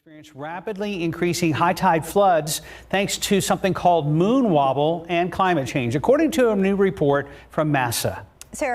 Experience rapidly increasing high tide floods thanks to something called moon wobble and climate change, according to a new report from NASA.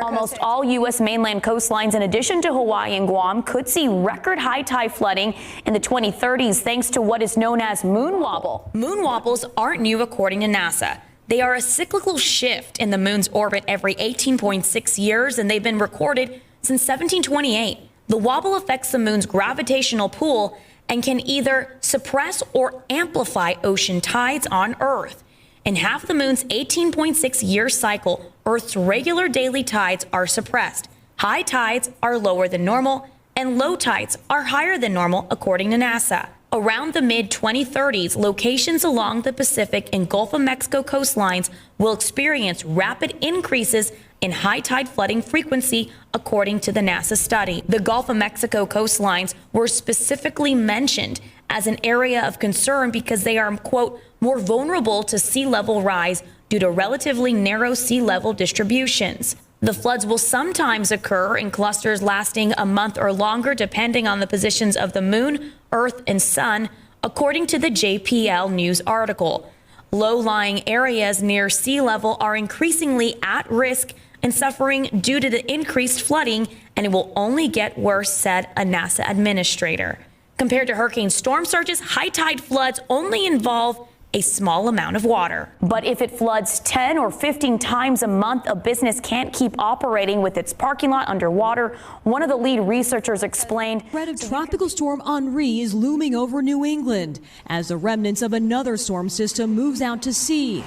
Almost all U.S. mainland coastlines, in addition to Hawaii and Guam, could see record high tide flooding in the 2030s thanks to what is known as moon wobble. Moon wobbles aren't new, according to NASA. They are a cyclical shift in the moon's orbit every 18.6 years, and they've been recorded since 1728. The wobble affects the moon's gravitational pull and can either suppress or amplify ocean tides on Earth. In half the moon's 18.6-year cycle, Earth's regular daily tides are suppressed. High tides are lower than normal, and low tides are higher than normal, according to NASA. Around the mid-2030s, locations along the Pacific and Gulf of Mexico coastlines will experience rapid increases in high tide flooding frequency, according to the NASA study. The Gulf of Mexico coastlines were specifically mentioned as an area of concern because they are, quote, more vulnerable to sea level rise due to relatively narrow sea level distributions. The floods will sometimes occur in clusters lasting a month or longer, depending on the positions of the moon, Earth, and sun, according to the JPL News article. Low-lying areas near sea level are increasingly at risk and suffering due to the increased flooding, and it will only get worse, said a NASA administrator. Compared to hurricane storm surges, high tide floods only involve a small amount of water. But if it floods 10 or 15 times a month, a business can't keep operating with its parking lot underwater. One of the lead researchers explained. Threat of Tropical Storm HENRI is looming over New England as the remnants of another storm system moves out to sea.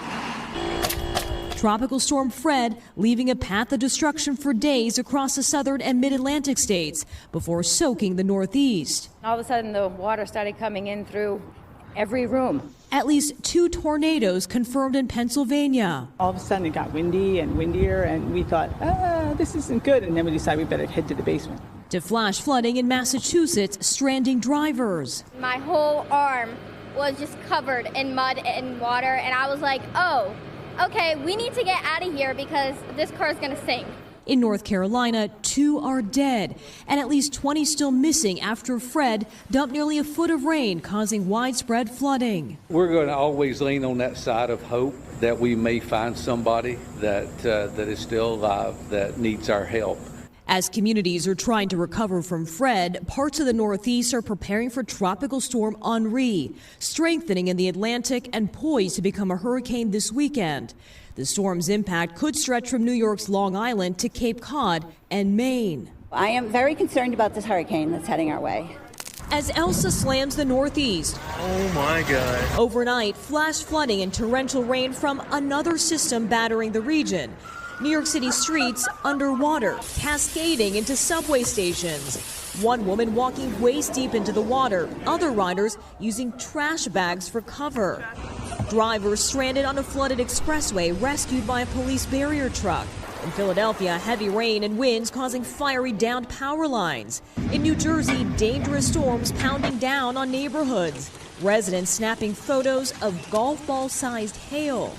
Tropical Storm Fred leaving a path of destruction for days across the southern and mid-Atlantic states before soaking the Northeast. All of a sudden, the water started coming in through every room. At least 2 tornadoes confirmed in Pennsylvania. All of a sudden, it got windy and windier, and we thought, this isn't good. And then we decided we better head to the basement. To flash flooding in Massachusetts, stranding drivers. My whole arm was just covered in mud and water, and I was like, oh, okay, we need to get out of here because this car is going to sink. In North Carolina, 2 are dead, and at least 20 still missing after Fred dumped nearly a foot of rain, causing widespread flooding. We're going to always lean on that side of hope that we may find somebody that is still alive that needs our help. As communities are trying to recover from Fred, parts of the Northeast are preparing for Tropical Storm HENRI, strengthening in the Atlantic and poised to become a hurricane this weekend. The storm's impact could stretch from New York's Long Island to Cape Cod and Maine. I am very concerned about this hurricane that's heading our way. As Elsa slams the Northeast. Oh my God. Overnight, flash flooding and torrential rain from another system battering the region. New York City streets underwater, cascading into subway stations. One woman walking waist deep into the water, other riders using trash bags for cover. Drivers stranded on a flooded expressway rescued by a police barrier truck. In Philadelphia, heavy rain and winds causing fiery downed power lines. In New Jersey, dangerous storms pounding down on neighborhoods. Residents snapping photos of golf ball-sized hail.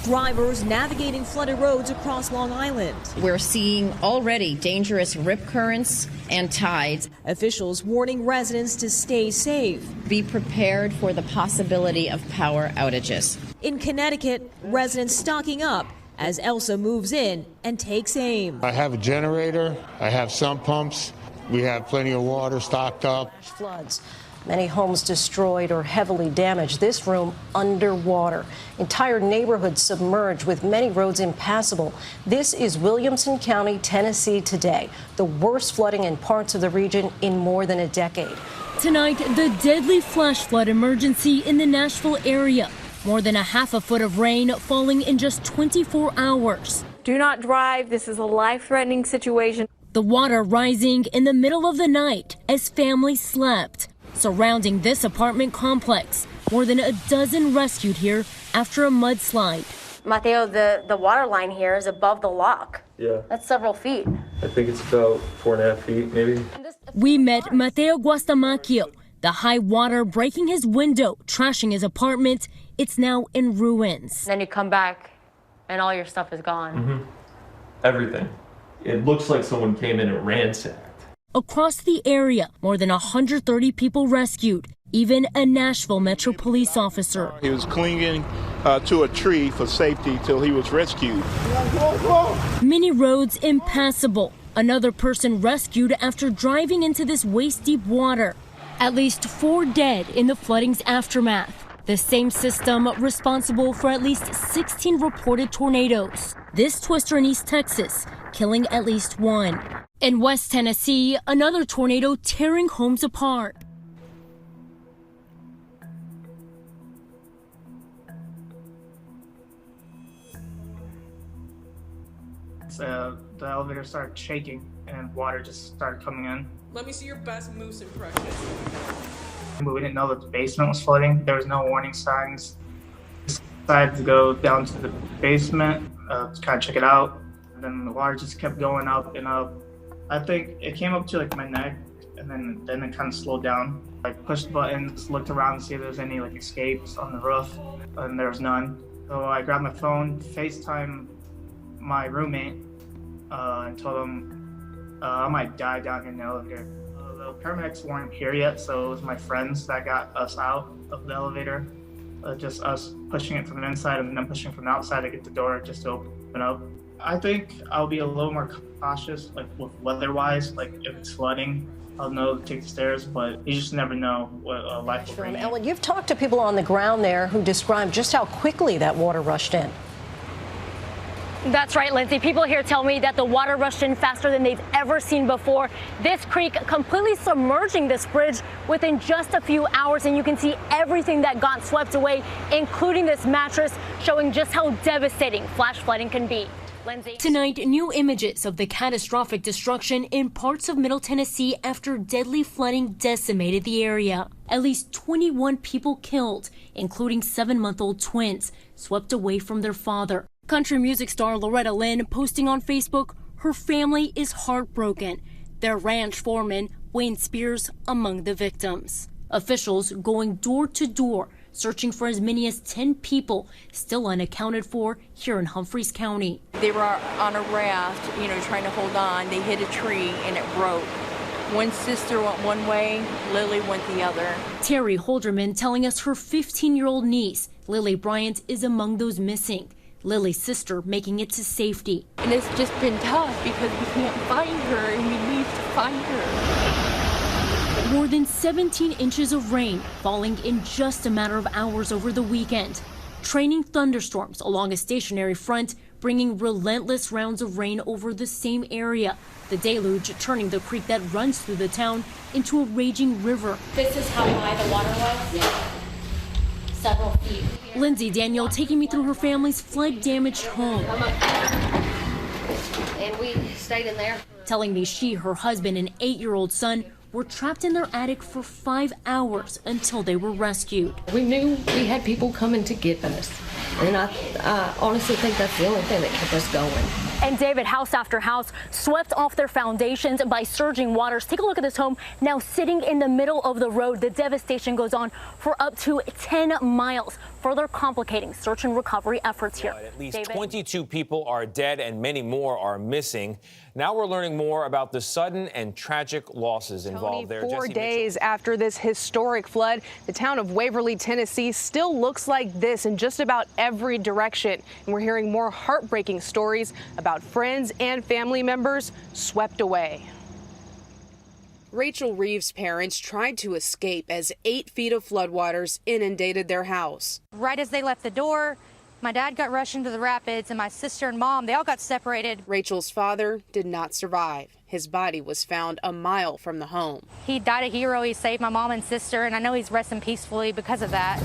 Drivers navigating flooded roads across Long Island. We're seeing already dangerous rip currents and tides. Officials warning residents to stay safe. Be prepared for the possibility of power outages. In Connecticut, residents stocking up as Elsa moves in and takes aim. I have a generator, I have sump pumps, we have plenty of water stocked up. Floods. Many homes destroyed or heavily damaged. This room underwater. Entire neighborhoods submerged with many roads impassable. This is Williamson County, Tennessee today. The worst flooding in parts of the region in more than a decade. Tonight, the deadly flash flood emergency in the Nashville area. More than a half a foot of rain falling in just 24 hours. Do not drive. This is a life-threatening situation. The water rising in the middle of the night as families slept. Surrounding this apartment complex, more than a dozen rescued here after a mudslide. Mateo, the water line here is above the lock. Yeah. That's several feet. I think it's about 4.5 feet, maybe. We met Mateo Guastamacchio, the high water breaking his window, trashing his apartment. It's now in ruins. Then you come back and all your stuff is gone. Mm-hmm. Everything. It looks like someone came in and ransacked. Across the area, more than 130 people rescued. Even a Nashville Metro police officer. He was clinging to a tree for safety till he was rescued. Many roads impassable. Another person rescued after driving into this waist-deep water. At least 4 dead in the flooding's aftermath. The same system responsible for at least 16 reported tornadoes. This twister in East Texas, killing at least 1. In West Tennessee, another tornado tearing homes apart. The elevator started shaking and water just started coming in. Let me see your best Moose impression. But we didn't know that the basement was flooding. There was no warning signs. Decided to go down to the basement to kind of check it out. And then the water just kept going up and up. I think it came up to like my neck, and then it kind of slowed down. I pushed buttons, looked around to see if there was any like escapes on the roof, and there was none. So I grabbed my phone, FaceTime my roommate, and told him I might die down here in the elevator. The paramedics weren't here yet, so it was my friends that got us out of the elevator. Just us pushing it from the inside and then pushing from the outside to get the door just to open up. I think I'll be a little more cautious, like with weather-wise, like if it's flooding, I'll know to take the stairs, but you just never know what life will bring. Ellen, you've talked to people on the ground there who describe just how quickly that water rushed in. That's right, Lindsay. People here tell me that the water rushed in faster than they've ever seen before. This creek completely submerging this bridge within just a few hours, and you can see everything that got swept away, including this mattress, showing just how devastating flash flooding can be. Lindsay. Tonight, new images of the catastrophic destruction in parts of Middle Tennessee after deadly flooding decimated the area. At least 21 people killed, including 7-month-old twins, swept away from their father. Country music star Loretta Lynn posting on Facebook, her family is heartbroken. Their ranch foreman, Wayne Spears, among the victims. Officials going door to door, searching for as many as 10 people still unaccounted for here in Humphreys County. They were on a raft, trying to hold on. They hit a tree and it broke. One sister went one way, Lily went the other. Terry Holderman telling us her 15-year-old niece, Lily Bryant, is among those missing. Lily's sister making it to safety. And it's just been tough because we can't find her and we need to find her. More than 17 inches of rain falling in just a matter of hours over the weekend. Training thunderstorms along a stationary front, bringing relentless rounds of rain over the same area. The deluge turning the creek that runs through the town into a raging river. This is how high the water was? Yeah. Several feet. Lindsay Danielle taking me through her family's flood-damaged home. And we stayed in there. Telling me she, her husband, and 8-year-old son were trapped in their attic for 5 hours until they were rescued. We knew we had people coming to get us. And I honestly think that's the only thing that kept us going. And David, house after house swept off their foundations by surging waters. Take a look at this home now sitting in the middle of the road. The devastation goes on for up to 10 miles, further complicating search and recovery efforts here. At least David? 22 people are dead and many more are missing. Now we're learning more about the sudden and tragic losses involved there. 4 days after this historic flood, the town of Waverly, Tennessee still looks like this in just about every direction. And we're hearing more heartbreaking stories about friends and family members swept away. Rachel Reeves' parents tried to escape as 8 feet of floodwaters inundated their house. Right as they left the door, my dad got rushed into the rapids, and my sister and mom, they all got separated. Rachel's father did not survive. His body was found a mile from the home. He died a hero. He saved my mom and sister, and I know he's resting peacefully because of that.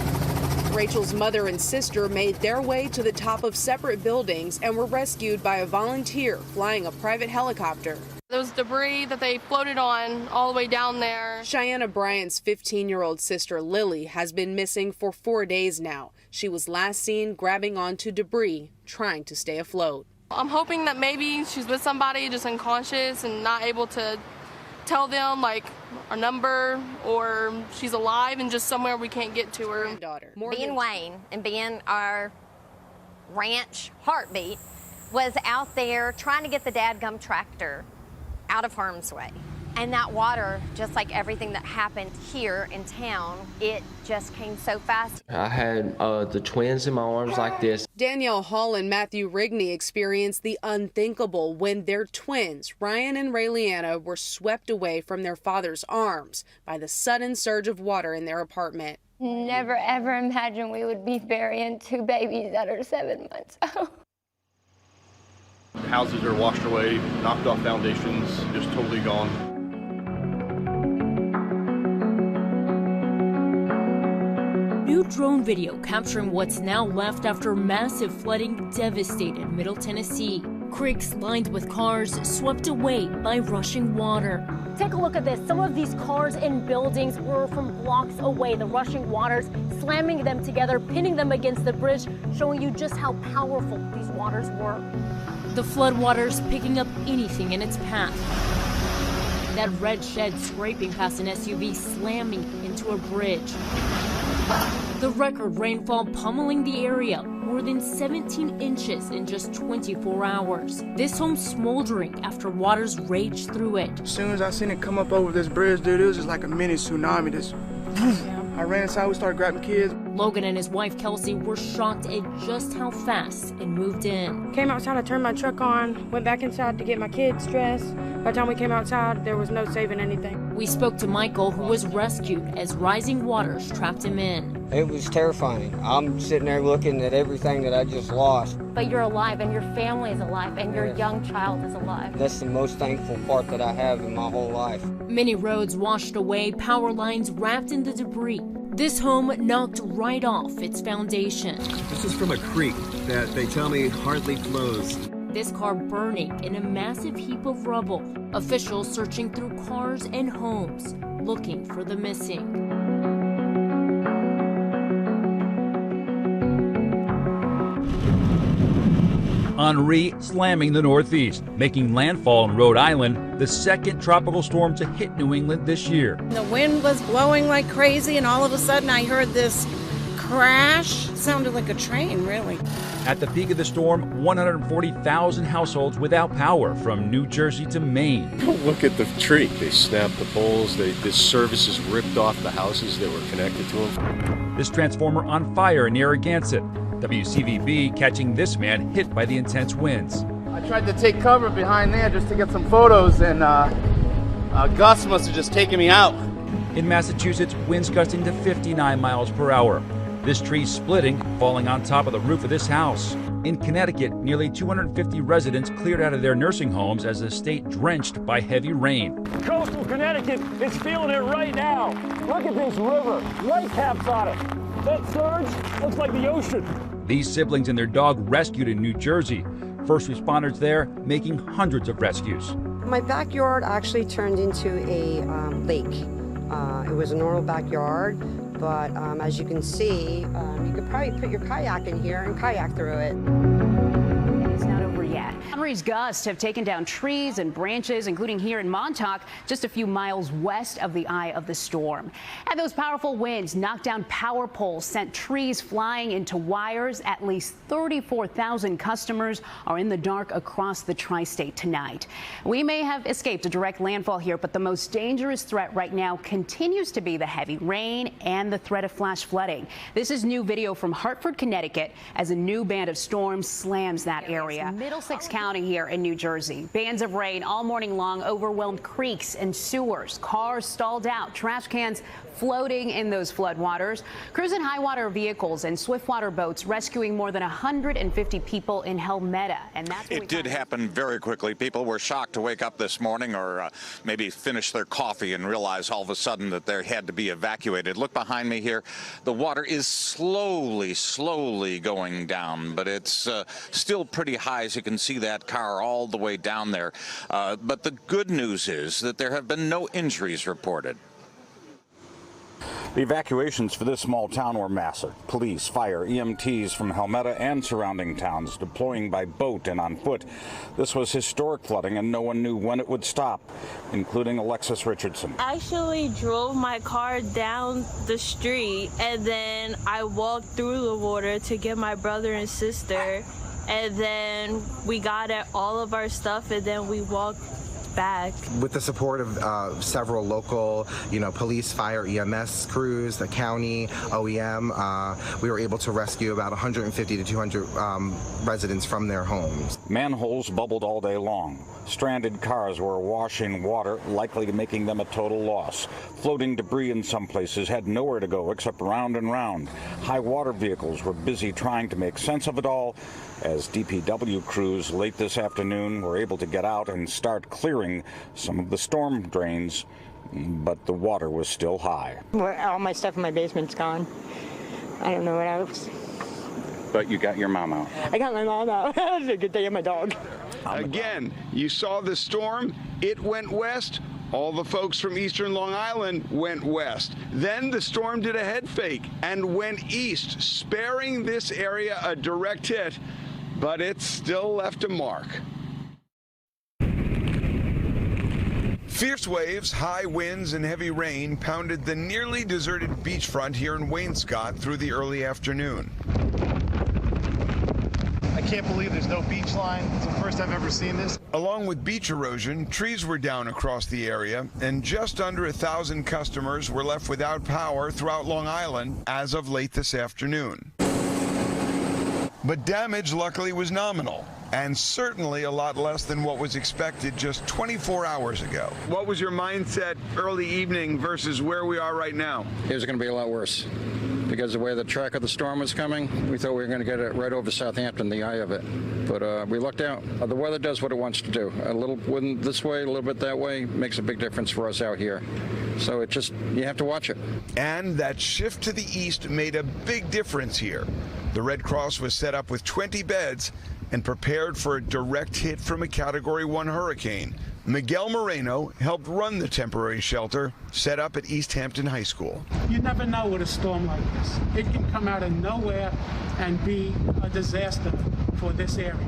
Rachel's mother and sister made their way to the top of separate buildings and were rescued by a volunteer flying a private helicopter. There was debris that they floated on all the way down there. Cheyenne Bryant's 15-year-old sister Lily has been missing for 4 days now. She was last seen grabbing onto debris, trying to stay afloat. I'm hoping that maybe she's with somebody just unconscious and not able to tell them like our number, or she's alive and just somewhere we can't get to her. Being Wayne and being our ranch heartbeat was out there trying to get the dadgum tractor out of harm's way. And that water, just like everything that happened here in town, it just came so fast. I had the twins in my arms like this. Danielle Hall and Matthew Rigney experienced the unthinkable when their twins, Ryan and Rayliana, were swept away from their father's arms by the sudden surge of water in their apartment. Never ever imagined we would be burying 2 babies that are 7 months old. Houses are washed away, knocked off foundations, just totally gone. New drone video capturing what's now left after massive flooding devastated Middle Tennessee. Creeks lined with cars swept away by rushing water. Take a look at this. Some of these cars and buildings were from blocks away. The rushing waters slamming them together, pinning them against the bridge, showing you just how powerful these waters were. The floodwaters picking up anything in its path. That red shed scraping past an SUV, slamming into a bridge. The record rainfall pummeling the area, more than 17 inches in just 24 hours. This home smoldering after waters raged through it. As soon as I seen it come up over this bridge, dude, it was just like a mini tsunami. Just, I ran inside, we started grabbing kids. Logan and his wife Kelsey were shocked at just how fast it moved in. Came outside, I turned my truck on, went back inside to get my kids dressed. By the time we came outside, there was no saving anything. We spoke to Michael, who was rescued as rising waters trapped him in. It was terrifying. I'm sitting there looking at everything that I just lost. But you're alive, and your family is alive, and your young child is alive. That's the most thankful part that I have in my whole life. Many roads washed away, power lines wrapped in the debris. This home knocked right off its foundation. This is from a creek that they tell me hardly flows. This car burning in a massive heap of rubble. Officials searching through cars and homes, looking for the missing. HENRI slamming the Northeast, making landfall in Rhode Island, the second tropical storm to hit New England this year. The wind was blowing like crazy, and all of a sudden I heard this crash. It sounded like a train, really. At the peak of the storm, 140,000 households without power from New Jersey to Maine. Look at the tree. They snapped the poles. This services ripped off the houses that were connected to them. This transformer on fire in Narragansett. WCVB catching this man hit by the intense winds. I tried to take cover behind there just to get some photos, and Gus must have just taken me out. In Massachusetts, winds gusting to 59 miles per hour. This tree splitting, falling on top of the roof of this house. In Connecticut, nearly 250 residents cleared out of their nursing homes as the state drenched by heavy rain. Coastal Connecticut is feeling it right now. Look at this river, whitecaps on it. That surge looks like the ocean. These siblings and their dog rescued in New Jersey. First responders there making hundreds of rescues. My backyard actually turned into a lake. It was a normal backyard, but as you can see, you could probably put your kayak in here and kayak through it. It's not over yet. HENRI's gusts have taken down trees and branches, including here in Montauk, just a few miles west of the eye of the storm. And those powerful winds knocked down power poles, sent trees flying into wires. At least 34,000 customers are in the dark across the tri-state tonight. We may have escaped a direct landfall here, but the most dangerous threat right now continues to be the heavy rain and the threat of flash flooding. This is new video from Hartford, Connecticut, as a new band of storms slams that area. Middlesex County here in New Jersey. Bands of rain all morning long overwhelmed creeks and sewers. Cars stalled out, trash cans floating in those floodwaters. Cruise and high water vehicles and swiftwater boats rescuing more than 150 people in Helmetta. And that's it did happen very quickly. People were shocked to wake up this morning or maybe finish their coffee and realize all of a sudden that they had to be evacuated. Look behind me here. The water is slowly going down, but it's still pretty high, as you can see that car all the way down there. But the good news is that there have been no injuries reported. The evacuations for this small town were massive. Police, fire, EMTs from Helmetta and surrounding towns deploying by boat and on foot. This was historic flooding and no one knew when it would stop, including Alexis Richardson. I actually drove my car down the street and then I walked through the water to get my brother and sister, and then we got at all of our stuff and then we walked back. With the support of several local, police, fire, EMS crews, the county, OEM, we were able to rescue about 150 to 200 residents from their homes. Manholes bubbled all day long. Stranded cars were awash in water, likely making them a total loss. Floating debris in some places had nowhere to go except round and round. High water vehicles were busy trying to make sense of it all as DPW crews late this afternoon were able to get out and start clearing some of the storm drains, but the water was still high. All my stuff in my basement's gone. I don't know what else. But you got your mom out. I got my mom out. It was a good day of my dog. Again, you saw the storm. It went west. All the folks from eastern Long Island went west. Then the storm did a head fake and went east, sparing this area a direct hit, but it still left a mark. Fierce waves, high winds, and heavy rain pounded the nearly deserted beachfront here in Wainscott through the early afternoon. I can't believe there's no beach line. It's the first I've ever seen this. Along with beach erosion, trees were down across the area, and just under 1,000 customers were left without power throughout Long Island as of late this afternoon. But damage, luckily, was nominal, and certainly a lot less than what was expected just 24 hours ago. What was your mindset early evening versus where we are right now? It was going to be a lot worse. Because the way the track of the storm was coming, we thought we were going to get it right over Southampton, the eye of it. But we lucked out. The weather does what it wants to do. A little wind this way, a little bit that way, makes a big difference for us out here. So you have to watch it. And that shift to the east made a big difference here. The Red Cross was set up with 20 beds and prepared for a direct hit from a Category 1 hurricane. Miguel Moreno helped run the temporary shelter set up at East Hampton High School. You never know with a storm like this. It can come out of nowhere and be a disaster for this area.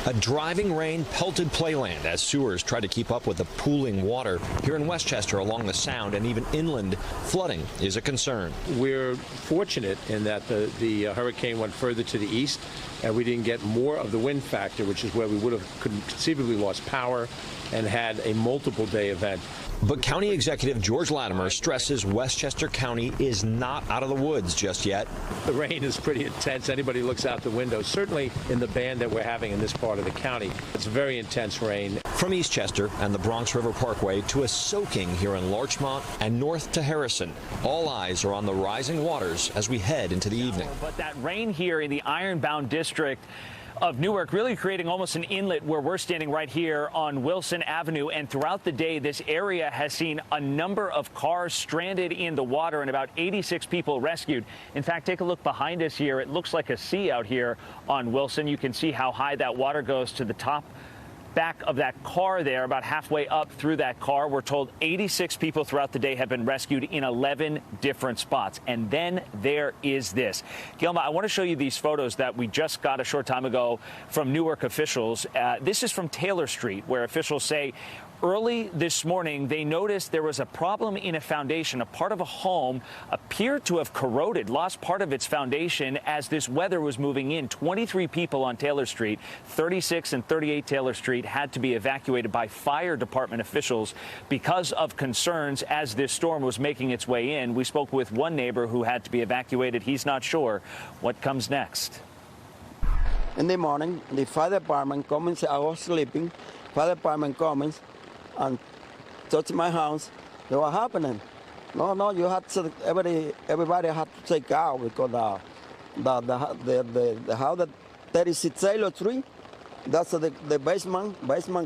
A driving rain pelted playland as sewers tried to keep up with the pooling water. Here in Westchester along the Sound and even inland, flooding is a concern. We're fortunate in that the hurricane went further to the east and we didn't get more of the wind factor, which is where we could conceivably lost power and had a multiple day event. But County Executive George Latimer stresses Westchester County is not out of the woods just yet. The rain is pretty intense. Anybody looks out the window, certainly in the band that we're having in this part of the county. It's very intense rain. From Eastchester and the Bronx River Parkway to a soaking here in Larchmont and north to Harrison, all eyes are on the rising waters as we head into the evening. But that rain here in the Ironbound district of Newark really creating almost an inlet where we're standing right here on Wilson Avenue. And throughout the day, this area has seen a number of cars stranded in the water and about 86 people rescued. In fact, take a look behind us here. It looks like a sea out here on Wilson. You can see how high that water goes to the back of that car there, about halfway up through that car. We're told 86 people throughout the day have been rescued in 11 different spots. And then there is this. Gilma, I want to show you these photos that we just got a short time ago from Newark officials. This is from Taylor Street, where officials say early this morning, they noticed there was a problem in a foundation. A part of a home appeared to have corroded, lost part of its foundation as this weather was moving in. 23 people on Taylor Street, 36 and 38 Taylor Street, had to be evacuated by fire department officials because of concerns as this storm was making its way in. We spoke with one neighbor who had to be evacuated. He's not sure what comes next. In the morning, the fire department comes. I was sleeping. Fire department comes and touch my house. What happening? No, you had to, everybody had to take out because the house that 36 Taylor Street, that's the basement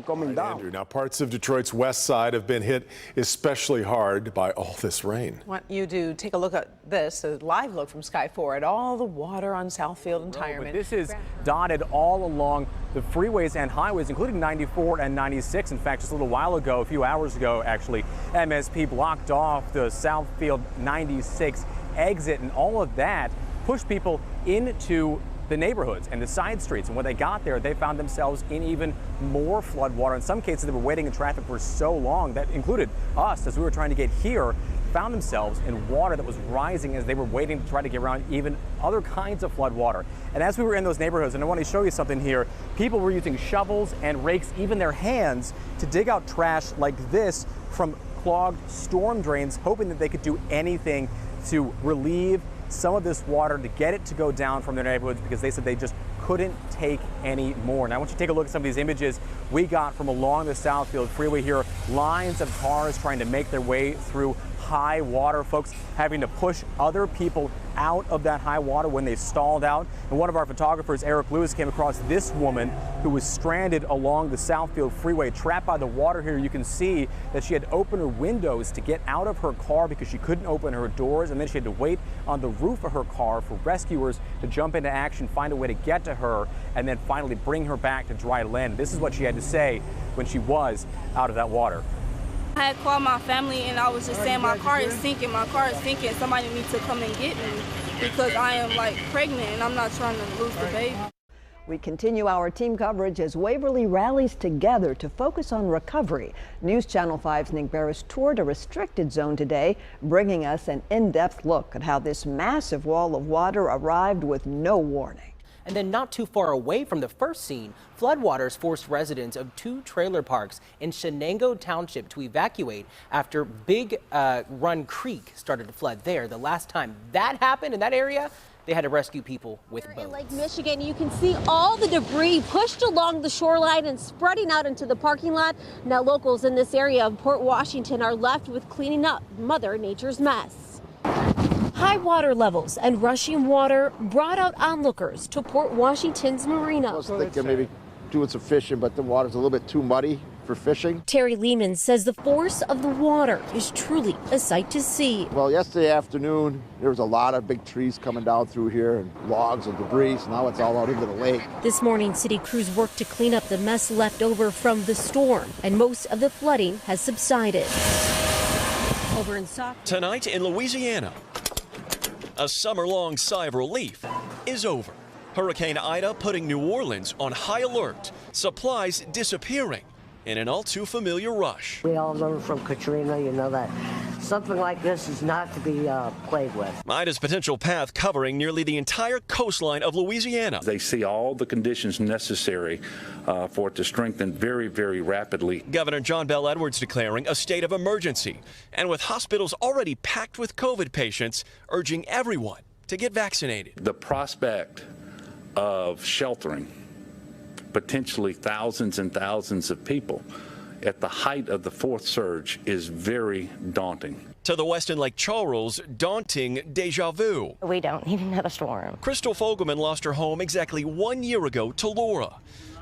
coming down. Andrew, now parts of Detroit's west side have been hit especially hard by all this rain. What you do, take a look at this, a live look from Sky 4 at all the water on Southfield and Tireman. This is dotted all along the freeways and highways, including 94 and 96. In fact, just a little while ago, a few hours ago, actually, MSP blocked off the Southfield 96 exit, and all of that pushed people into the neighborhoods and the side streets. And when they got there, they found themselves in even more flood water. In some cases, they were waiting in traffic for so long that included us as we were trying to get here. found themselves in water that was rising as they were waiting to try to get around even other kinds of flood water. And as we were in those neighborhoods, and I want to show you something here, people were using shovels and rakes, even their hands, to dig out trash like this from clogged storm drains, hoping that they could do anything to relieve some of this water, to get it to go down from their neighborhoods, because they said they just couldn't take any more. Now I want you to take a look at some of these images we got from along the Southfield Freeway here. Lines of cars trying to make their way through high water, folks having to push other people out of that high water when they stalled out. And one of our photographers, Eric Lewis, came across this woman who was stranded along the Southfield Freeway, trapped by the water here. You can see that she had to open her windows to get out of her car because she couldn't open her doors, and then she had to wait on the roof of her car for rescuers to jump into action, find a way to get to her, and then finally bring her back to dry land. This is what she had to say when she was out of that water. I had called my family and I was just saying my car is sinking, somebody needs to come and get me because I am like pregnant and I'm not trying to lose the baby. We continue our team coverage as Waverly rallies together to focus on recovery. News Channel 5's Nick Barris toured a restricted zone today, bringing us an in-depth look at how this massive wall of water arrived with no warning. And then not too far away from the first scene, floodwaters forced residents of 2 trailer parks in Shenango Township to evacuate after Big Run Creek started to flood there. The last time that happened in that area, they had to rescue people with boats. In Lake Michigan, you can see all the debris pushed along the shoreline and spreading out into the parking lot. Now locals in this area of Port Washington are left with cleaning up Mother Nature's mess. High water levels and rushing water brought out onlookers to Port Washington's marina. I was thinking maybe doing some fishing, but the water's a little bit too muddy for fishing. Terry Lehman says the force of the water is truly a sight to see. Well, yesterday afternoon, there was a lot of big trees coming down through here and logs and debris, so now it's all out into the lake. This morning, city crews worked to clean up the mess left over from the storm, and most of the flooding has subsided. Over in Tonight in Louisiana, a summer-long sigh of relief is over. Hurricane Ida putting New Orleans on high alert, supplies disappearing in an all-too-familiar rush. We all learned from Katrina, you know, that something like this is not to be played with. Ida's potential path covering nearly the entire coastline of Louisiana. They see all the conditions necessary for it to strengthen very, very rapidly. Governor John Bell Edwards declaring a state of emergency, and with hospitals already packed with COVID patients, urging everyone to get vaccinated. The prospect of sheltering potentially thousands and thousands of people at the height of the 4th surge is very daunting. To the west in Lake Charles, daunting deja vu. We don't need another storm. Crystal Fogelman lost her home exactly 1 year ago to Laura.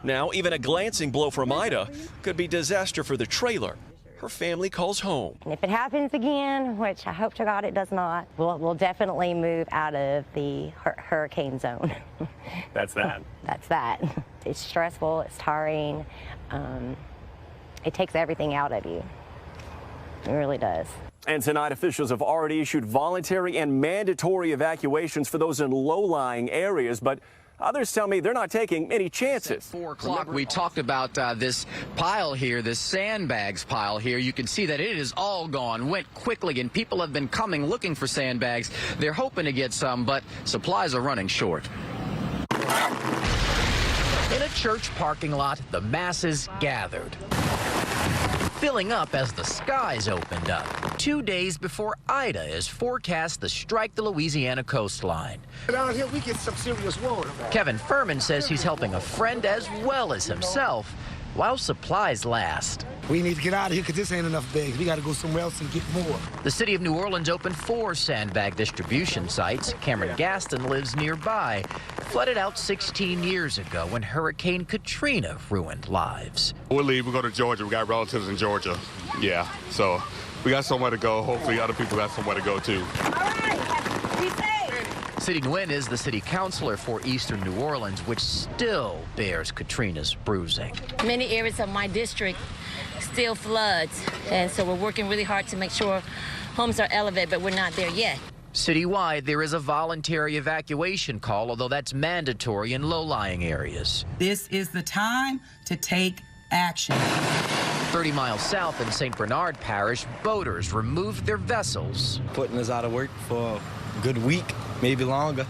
Now, even a glancing blow from Ida could be disaster for the trailer her family calls home. And if it happens again, which I hope to God it does not, we'll definitely move out of the hurricane zone. That's that. That's that. It's stressful, it's tiring. It takes everything out of you. It really does. And tonight, officials have already issued voluntary and mandatory evacuations for those in low-lying areas, but others tell me they're not taking any chances. At 4 o'clock, we talked about this pile here, this sandbags pile here. You can see that it is all gone, went quickly, and people have been coming looking for sandbags. They're hoping to get some, but supplies are running short. In a church parking lot, the masses gathered, filling up as the skies opened up. 2 days before Ida is forecast to strike the Louisiana coastline. Down here, we get some serious water. Kevin Furman says he's helping a friend as well as himself while supplies last. We need to get out of here because this ain't enough bags. We got to go somewhere else and get more. The city of New Orleans opened 4 sandbag distribution sites. Cameron Gaston lives nearby. Flooded out 16 years ago when Hurricane Katrina ruined lives. We'll leave. We'll go to Georgia. We got relatives in Georgia. Yeah, so we got somewhere to go. Hopefully other people got somewhere to go too. All right, be safe. City Nguyen is the city councilor for Eastern New Orleans, which still bears Katrina's bruising. Many areas of my district still floods, and so we're working really hard to make sure homes are elevated, but we're not there yet. Citywide, there is a voluntary evacuation call, although that's mandatory in low-lying areas. This is the time to take action. 30 miles south in St. Bernard Parish, boaters removed their vessels. Putting us out of work for a good week, maybe longer.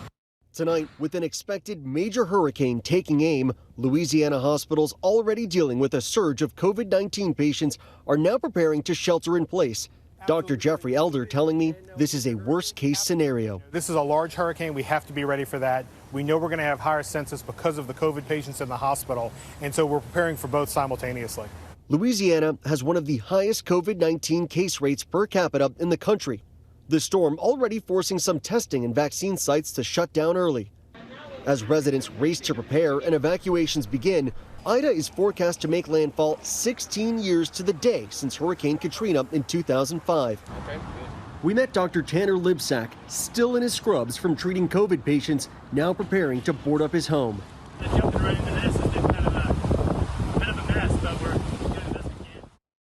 Tonight, with an expected major hurricane taking aim, Louisiana hospitals already dealing with a surge of COVID-19 patients are now preparing to shelter in place. Dr. Jeffrey Elder telling me this is a worst-case scenario. This is a large hurricane. We have to be ready for that. We know we're going to have higher census because of the COVID patients in the hospital, and so we're preparing for both simultaneously. Louisiana has one of the highest COVID-19 case rates per capita in the country. The storm already forcing some testing and vaccine sites to shut down early. As residents race to prepare and evacuations begin, Ida is forecast to make landfall 16 years to the day since Hurricane Katrina in 2005. We met Dr. Tanner Libsack, still in his scrubs from treating COVID patients, now preparing to board up his home.